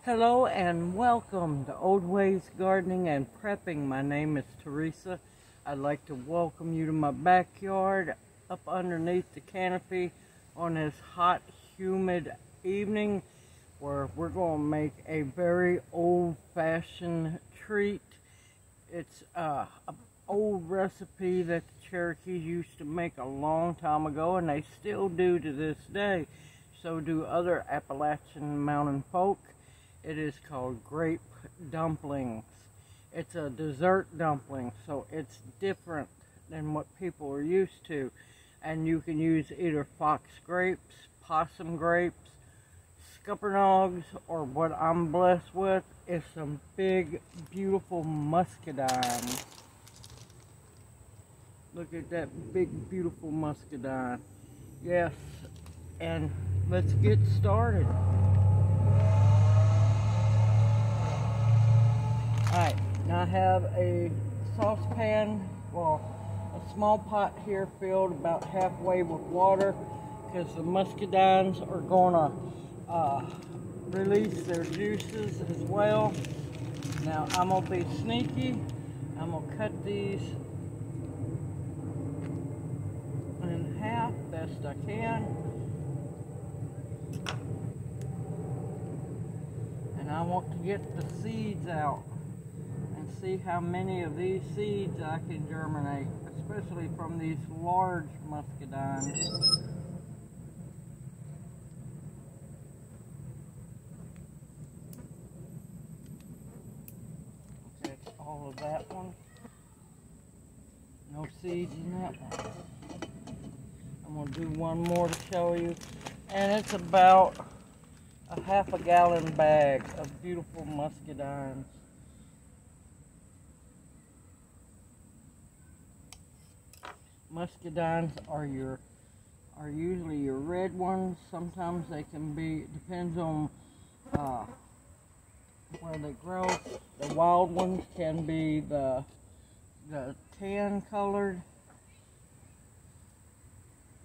Hello and welcome to Old Ways Gardening and Prepping. My name is Teresa. I'd like to welcome you to my backyard up underneath the canopy on this hot, humid evening where we're going to make a very old-fashioned treat. It's an old recipe that the Cherokees used to make a long time ago, and they still do to this day. So do other Appalachian mountain folk. It is called grape dumplings. It's a dessert dumpling, so it's different than what people are used to. And you can use either fox grapes, possum grapes, scuppernongs, or what I'm blessed with is some big, beautiful muscadines. Look at that big, beautiful muscadine. Yes, and let's get started. Alright, now I have a saucepan, well, a small pot here filled about halfway with water because the muscadines are going to release their juices as well. Now I'm going to be sneaky. I'm going to cut these in half best I can. And I want to get the seeds out. See how many of these seeds I can germinate, especially from these large muscadines. That's all of that one. No seeds in that one. I'm going to do one more to show you. And it's about a half-a-gallon bag of beautiful muscadines. Muscadines are usually your red ones. Sometimes they can be, depends on where they grow. The wild ones can be the tan colored,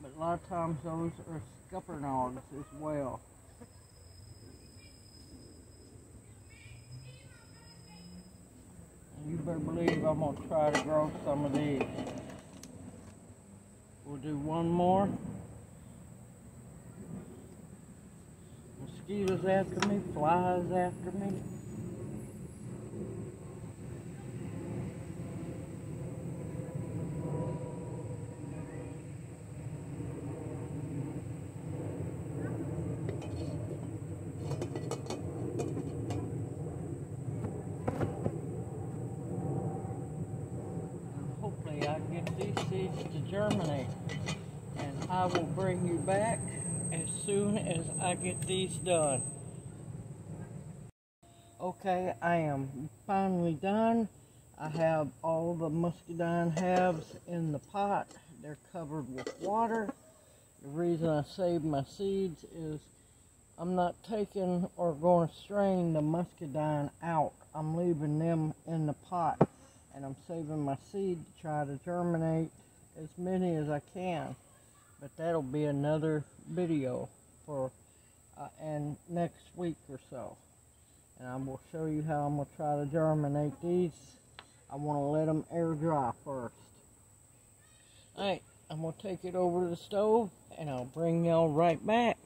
but a lot of times those are scuppernongs as well. And you better believe I'm going to try to grow some of these. We'll do one more. Mosquitoes after me, flies after me. And hopefully I can get these seeds to germinate. And I will bring you back as soon as I get these done. Okay, I am finally done. I have all the muscadine halves in the pot. They're covered with water. The reason I saved my seeds is I'm not taking or going to strain the muscadine out. I'm leaving them in the pot. And I'm saving my seed to try to germinate as many as I can. But that'll be another video for and next week or so. And I will show you how I'm going to try to germinate these. I want to let them air dry first. Alright, I'm going to take it over to the stove and I'll bring y'all right back.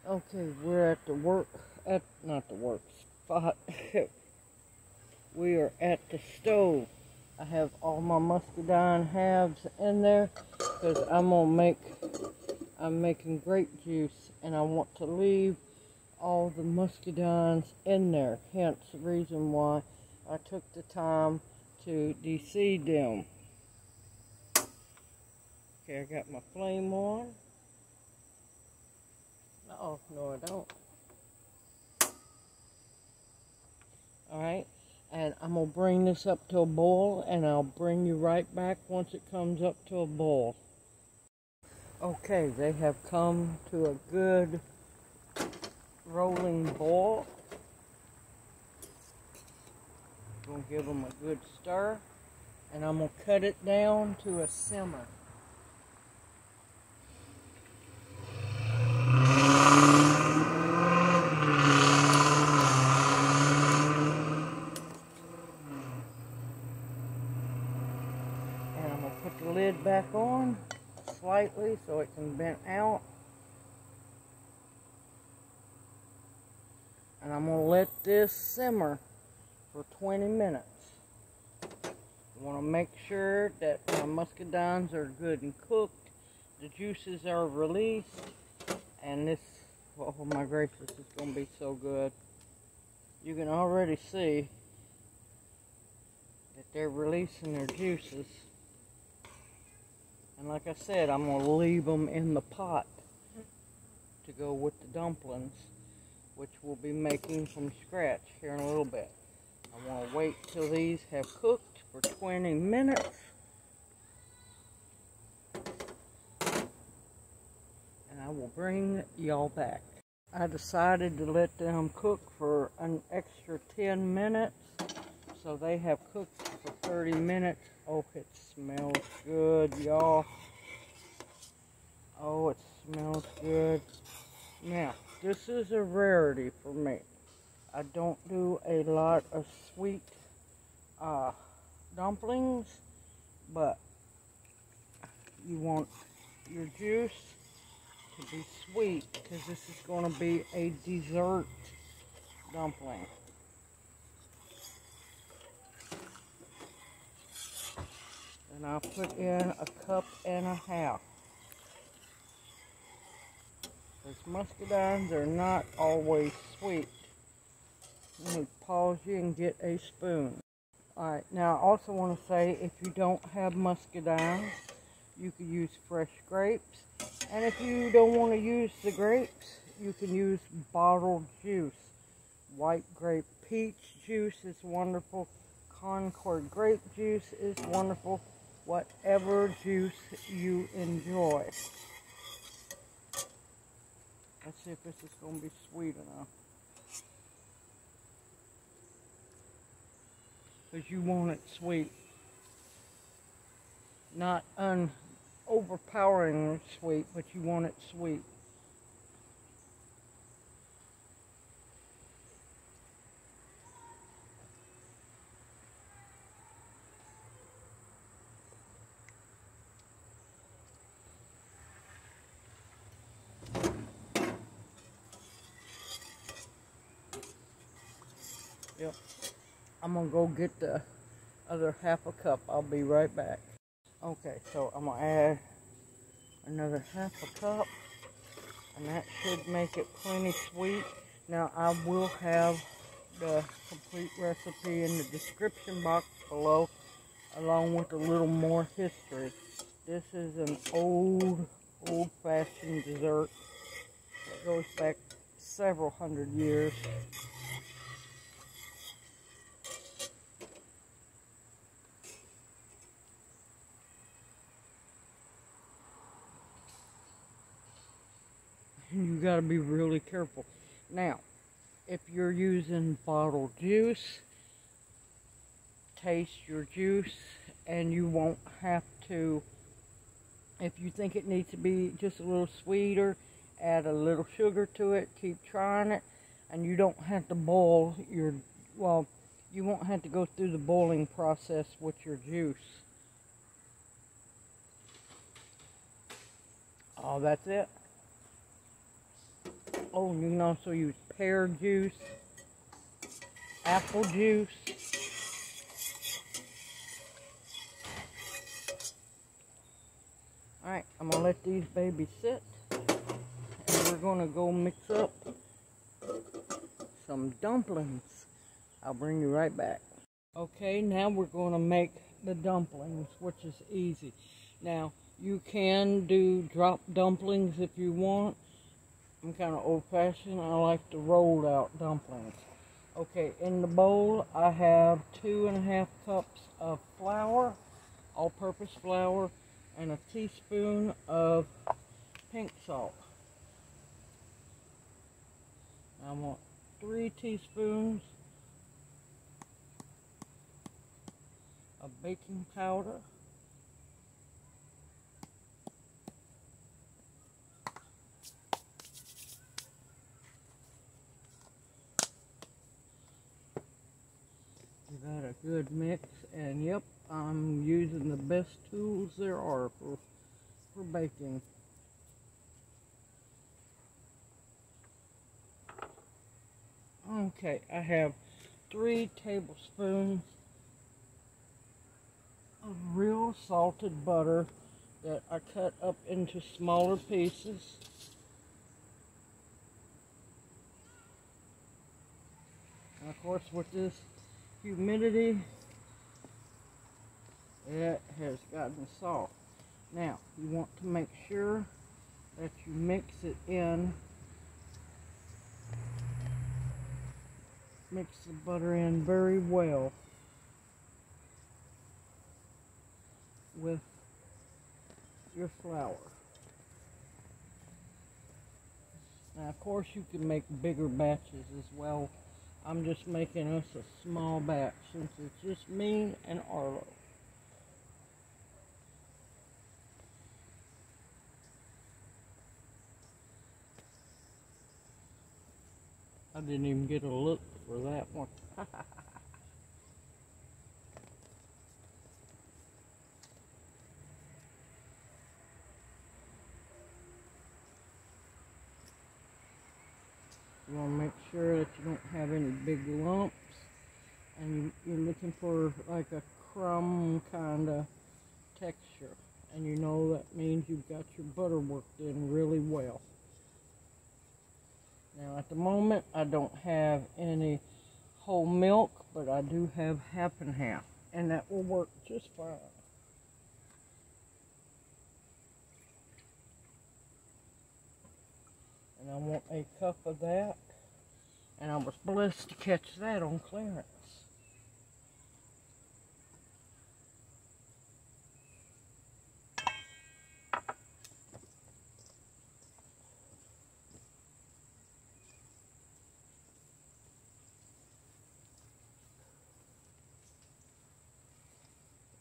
Okay, we're at the not the work spot. We are at the stove. I have all my muscadine halves in there because I'm making grape juice and I want to leave all the muscadines in there. Hence the reason why I took the time to de-seed them. Okay, I got my flame on. Oh, no I don't. Alright. And I'm going to bring this up to a boil, and I'll bring you right back once it comes up to a boil. Okay, they have come to a good rolling boil. I'm going to give them a good stir, and I'm going to cut it down to a simmer. back on slightly so it can vent out. And I'm going to let this simmer for 20 minutes. I want to make sure that my muscadines are good and cooked. The juices are released. And this, oh my gracious, is going to be so good. You can already see that they're releasing their juices. And like I said, I'm going to leave them in the pot to go with the dumplings, which we'll be making from scratch here in a little bit. I want to wait till these have cooked for 20 minutes. And I will bring y'all back. I decided to let them cook for an extra 10 minutes. So they have cooked for 30 minutes. Oh, it smells good, y'all. Oh, it smells good. Now, this is a rarity for me. I don't do a lot of sweet dumplings, but you want your juice to be sweet because this is going to be a dessert dumpling. And I'll put in 1.5 cups. Because muscadines are not always sweet. Let me pause you and get a spoon. Alright, now I also want to say if you don't have muscadines, you can use fresh grapes. And if you don't want to use the grapes, you can use bottled juice. White grape peach juice is wonderful. Concord grape juice is wonderful. Whatever juice you enjoy. Let's see if this is going to be sweet enough. Because you want it sweet. Not overpoweringly sweet, but you want it sweet. Yep. I'm going to go get the other 1/2 cup. I'll be right back. Okay, so I'm going to add another 1/2 cup. And that should make it plenty sweet. Now, I will have the complete recipe in the description box below, along with a little more history. This is an old-fashioned dessert that goes back several hundred years. You got to be really careful. Now, if you're using bottled juice, taste your juice, and you won't have to, if you think it needs to be just a little sweeter, add a little sugar to it, keep trying it, and you don't have to boil your, well, you won't have to go through the boiling process with your juice. Oh, that's it. Oh, you can also use pear juice, apple juice. Alright, I'm going to let these babies sit. And we're going to go mix up some dumplings. I'll bring you right back. Okay, now we're going to make the dumplings, which is easy. Now, you can do drop dumplings if you want. I'm kind of old-fashioned. I like the rolled out dumplings. Okay, in the bowl I have 2.5 cups of flour, all-purpose flour, and a teaspoon of pink salt. I want 3 teaspoons of baking powder. Give that a good mix, and yep, I'm using the best tools there are for baking. Okay, I have 3 tablespoons of real salted butter that I cut up into smaller pieces. And of course, with this humidity, it has gotten soft. Now, you want to make sure that you mix it in. Mix the butter in very well with your flour. Now, of course, you can make bigger batches as well. I'm just making us a small batch since it's just me and Arlo. I didn't even get a look for that one. You want to make sure that you don't have any big lumps, and you're looking for like a crumb kind of texture, and you know that means you've got your butter worked in really well. Now at the moment I don't have any whole milk, but I do have half and half, and that will work just fine. And I want a cup of that, and I was blessed to catch that on clearance.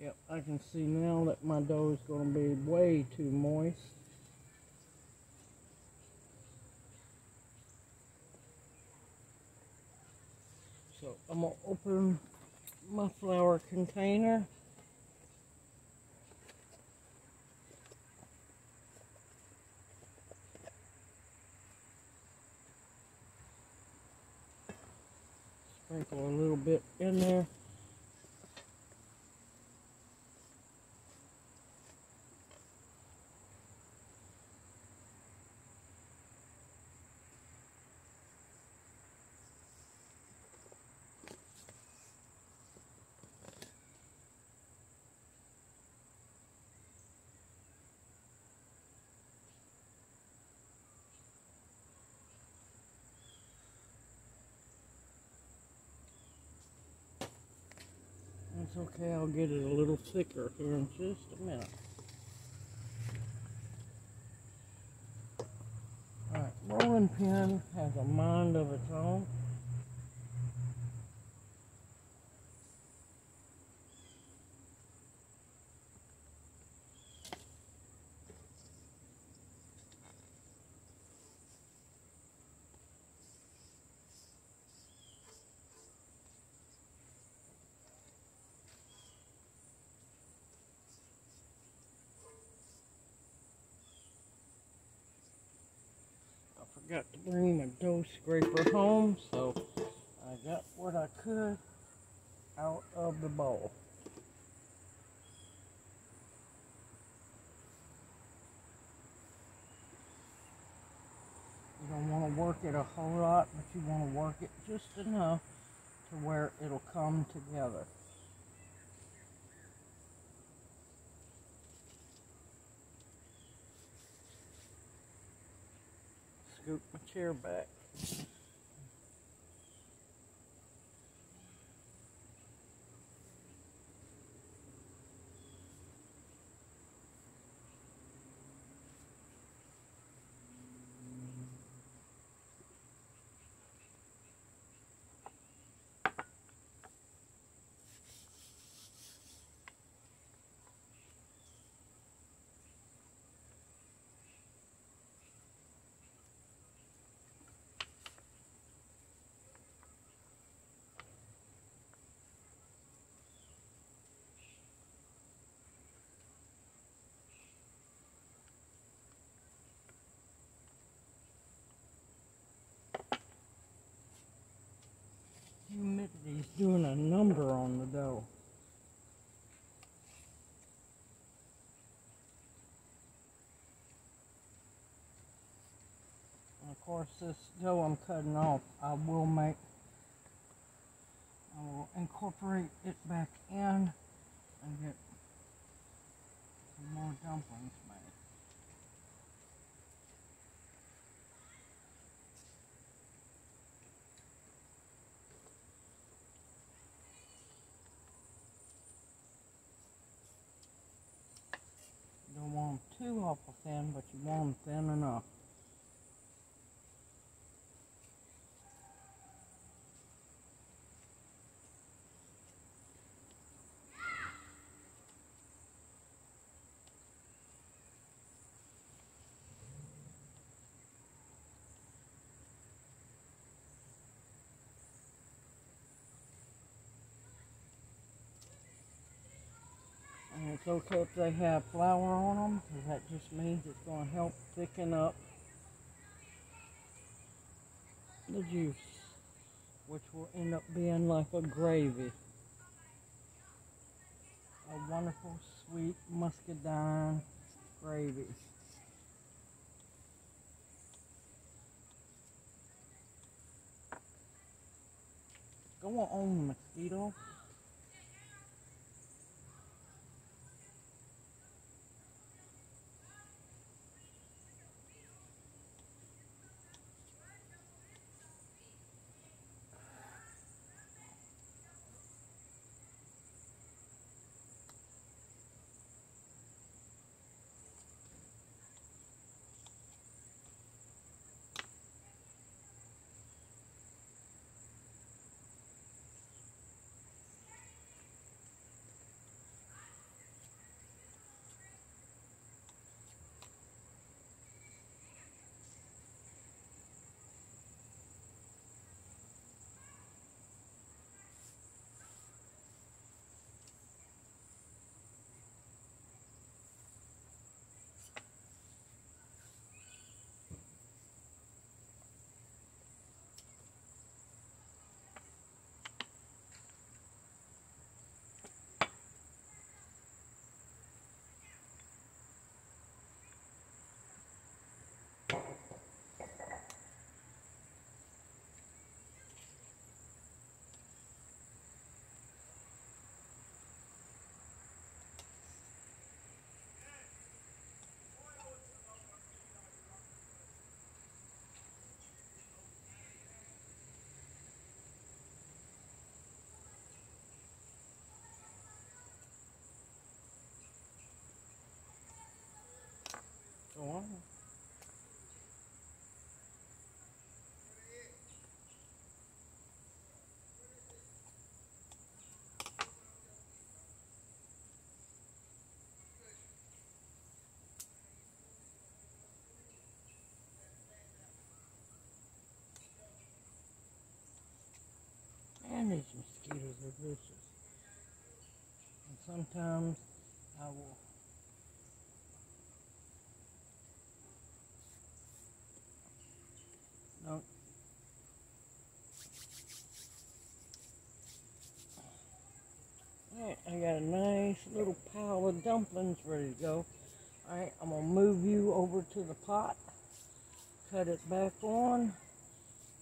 Yep, I can see now that my dough is going to be way too moist. So I'm going to open my flour container. Sprinkle a little bit in there. It's okay, I'll get it a little thicker here in just a minute. Alright, rolling pin has a mind of its own. Forgot to bring my dough scraper home, so I got what I could out of the bowl. You don't want to work it a whole lot, but you want to work it just enough to where it'll come together. Scoop my chair back. doing a number on the dough. And of course, this dough I'm cutting off, I will incorporate it back in and get some more dumplings made. You don't want them too awful thin, but you want them thin enough. And it's okay if they have flour on them, because that just means it's going to help thicken up the juice, which will end up being like a gravy. A wonderful, sweet muscadine gravy. Go on, mosquito. Go on. And these mosquitoes are vicious. And sometimes I will don't. Alright, I got a nice little pile of dumplings ready to go. Alright, I'm going to move you over to the pot, cut it back on,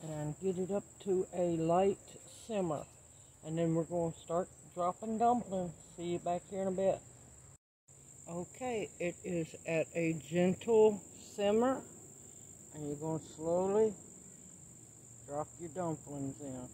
and get it up to a light simmer. And then we're going to start dropping dumplings. See you back here in a bit. Okay, it is at a gentle simmer, and you're going to slowly drop your dumplings in.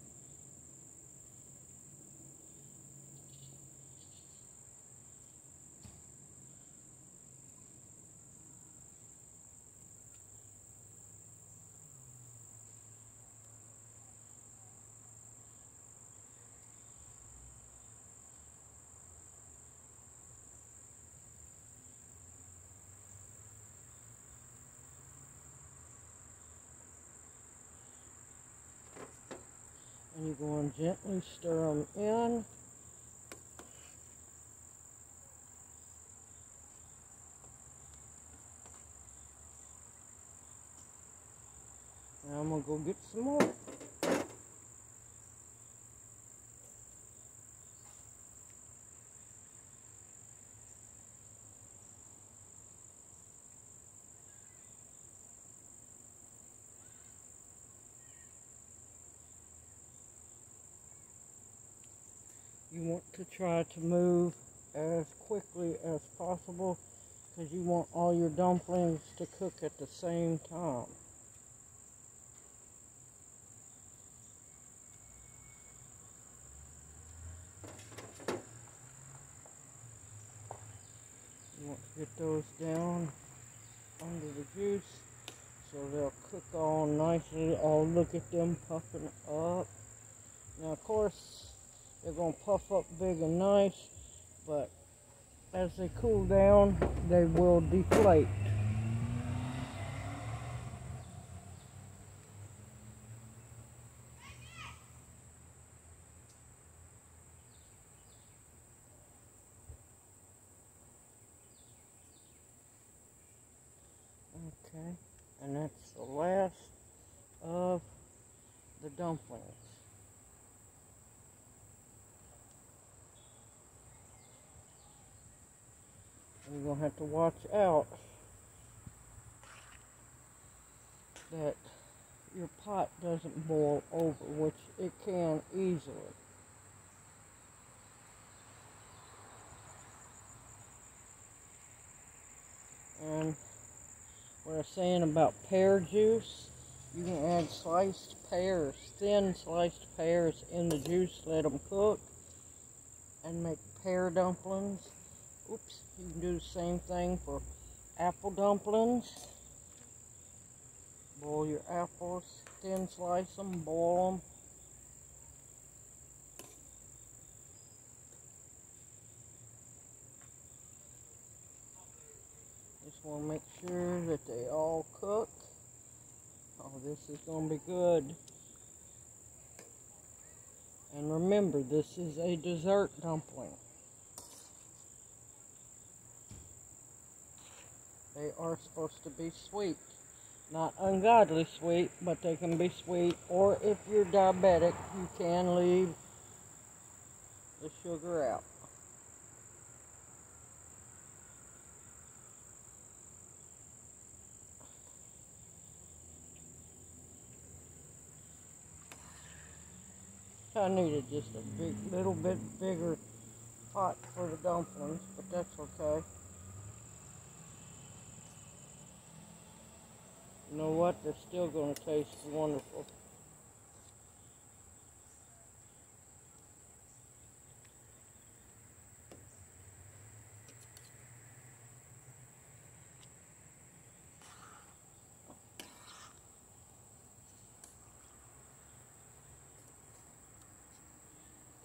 And you're going to gently stir them in. Now I'm going to go get some more. You want to try to move as quickly as possible because you want all your dumplings to cook at the same time. You want to get those down under the juice so they'll cook all nicely. Oh, look at them puffing up. Now, of course, they're going to puff up big and nice, but as they cool down, they will deflate. Okay, and that's the last of the dumplings. And you're going to have to watch out that your pot doesn't boil over, which it can easily. And what I was saying about pear juice, you can add sliced pears, thin sliced pears in the juice, let them cook, and make pear dumplings. Oops, you can do the same thing for apple dumplings. Boil your apples, thin slice them, boil them. Just want to make sure that they all cook. Oh, this is going to be good. And remember, this is a dessert dumpling. They are supposed to be sweet. Not ungodly sweet, but they can be sweet. Or if you're diabetic, you can leave the sugar out. I needed just a little bit bigger pot for the dumplings, but that's okay. You know what? They're still going to taste wonderful.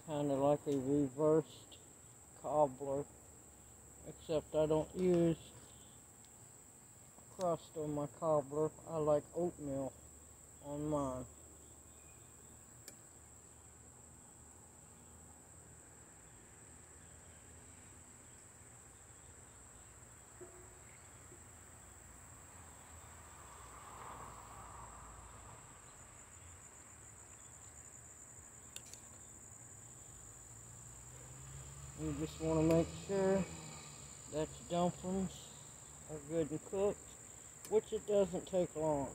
Kind of like a reversed cobbler, except I don't use crust on my cobbler. I like oatmeal on mine. You just want to make sure that your dumplings are good and cooked, which it doesn't take long,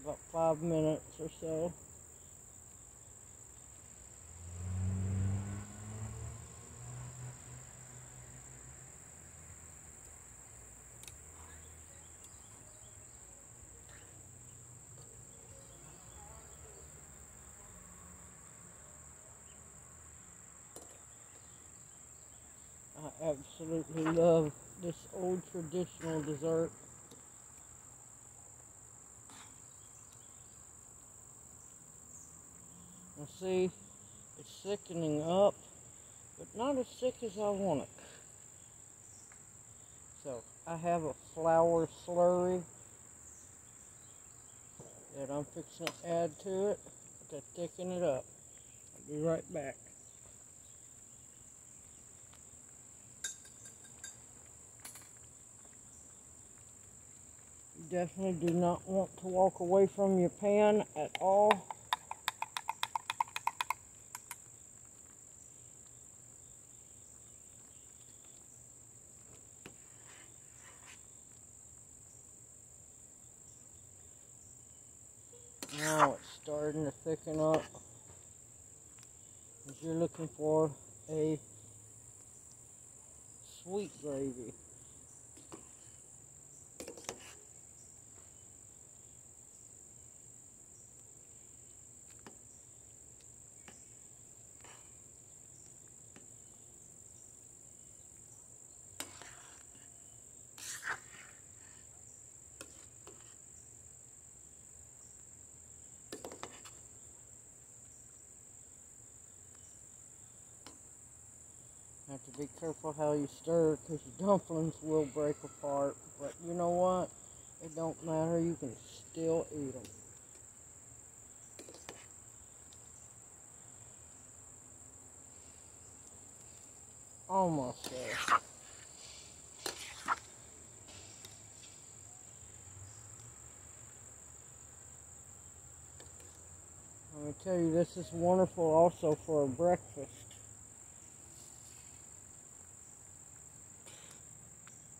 about 5 minutes or so. I absolutely love this old traditional dessert. Now see, it's thickening up, but not as thick as I want it. So I have a flour slurry that I'm fixing to add to it to thicken it up. I'll be right back. You definitely do not want to walk away from your pan at all. Now it's starting to thicken up. If you're looking for a sweet gravy. Have to be careful how you stir because your dumplings will break apart. But you know what? It don't matter. You can still eat them. Almost there. Let me tell you, this is wonderful also for a breakfast.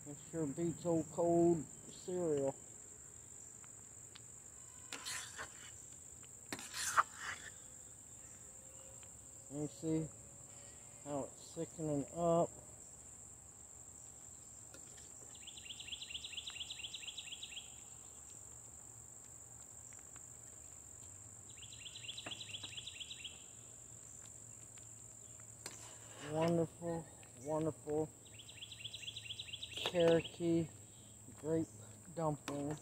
It sure beats old cold cereal. You see how it's thickening up. Wonderful, wonderful Cherokee grape dumplings.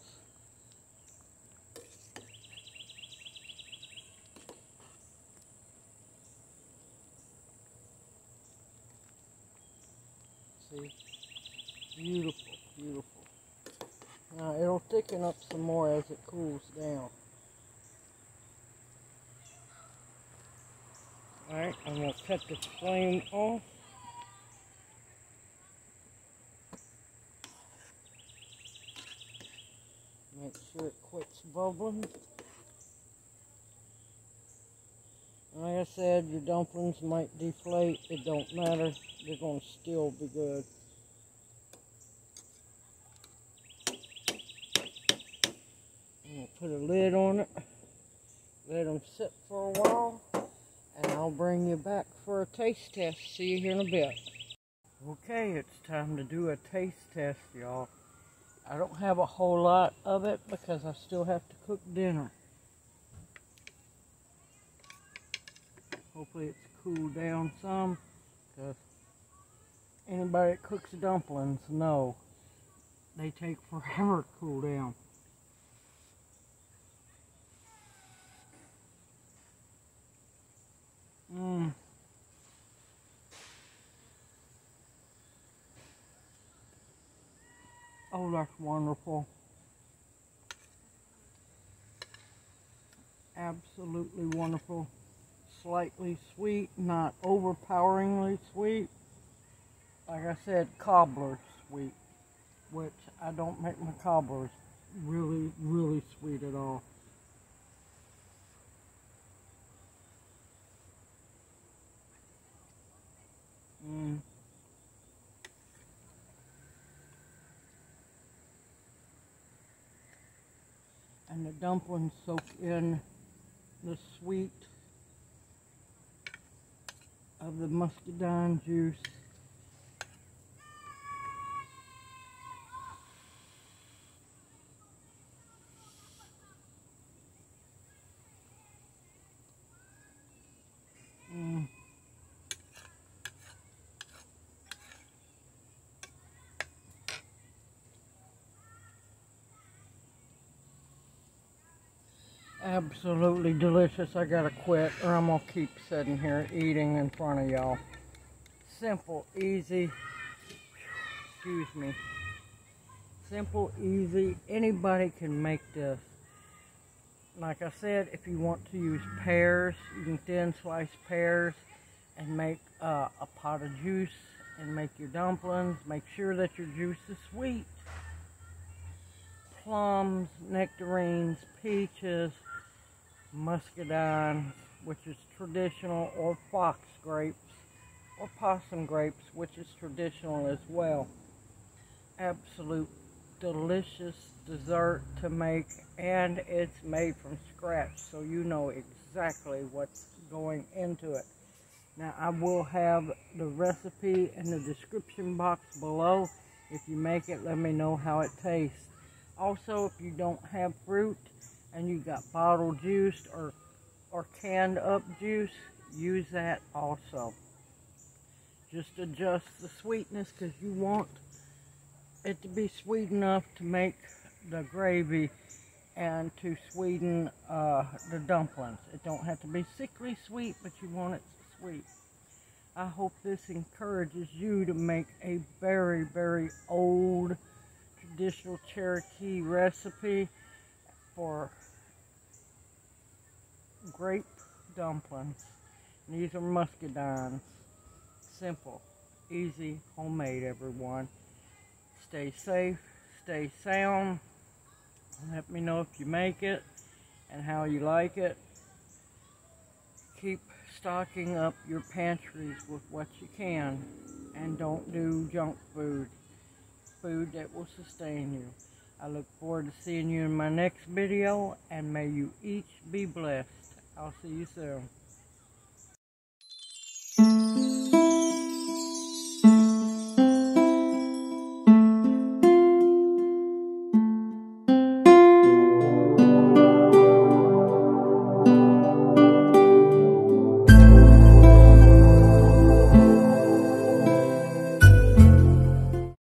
See, beautiful, beautiful. Now it'll thicken up some more as it cools down. Alright, I'm going to cut the flame off. Make sure it quits bubbling. And like I said, your dumplings might deflate. It don't matter. They're going to still be good. I'm going to put a lid on it. Let them sit for a while. And I'll bring you back for a taste test. See you here in a bit. Okay, it's time to do a taste test, y'all. I don't have a whole lot of it because I still have to cook dinner. Hopefully it's cooled down some, because anybody that cooks dumplings know they take forever to cool down. Oh, that's wonderful. Absolutely wonderful. Slightly sweet, not overpoweringly sweet. Like I said, cobbler sweet, which I don't make my cobblers really, really sweet at all. And the dumplings soak in the sweet of the muscadine juice. Absolutely delicious. I gotta quit or I'm gonna keep sitting here eating in front of y'all. Simple, easy, excuse me. Simple, easy, anybody can make this. Like I said, if you want to use pears, you can thin slice pears and make a pot of juice and make your dumplings. Make sure that your juice is sweet. Plums, nectarines, peaches, muscadine, which is traditional, or fox grapes, or possum grapes, which is traditional as well. Absolute delicious dessert to make, and it's made from scratch, so you know exactly what's going into it. Now I will have the recipe in the description box below. If you make it, let me know how it tastes. Also, if you don't have fruit and you got bottled juice or canned up juice, use that also. Just adjust the sweetness because you want it to be sweet enough to make the gravy and to sweeten the dumplings. It don't have to be sickly sweet, but you want it sweet. I hope this encourages you to make a very, very old traditional Cherokee recipe for grape dumplings. These are muscadines. Simple, easy, homemade, everyone. Stay safe, stay sound. Let me know if you make it and how you like it. Keep stocking up your pantries with what you can, and don't do junk food. Food that will sustain you. I look forward to seeing you in my next video, and may you each be blessed. I'll see you soon.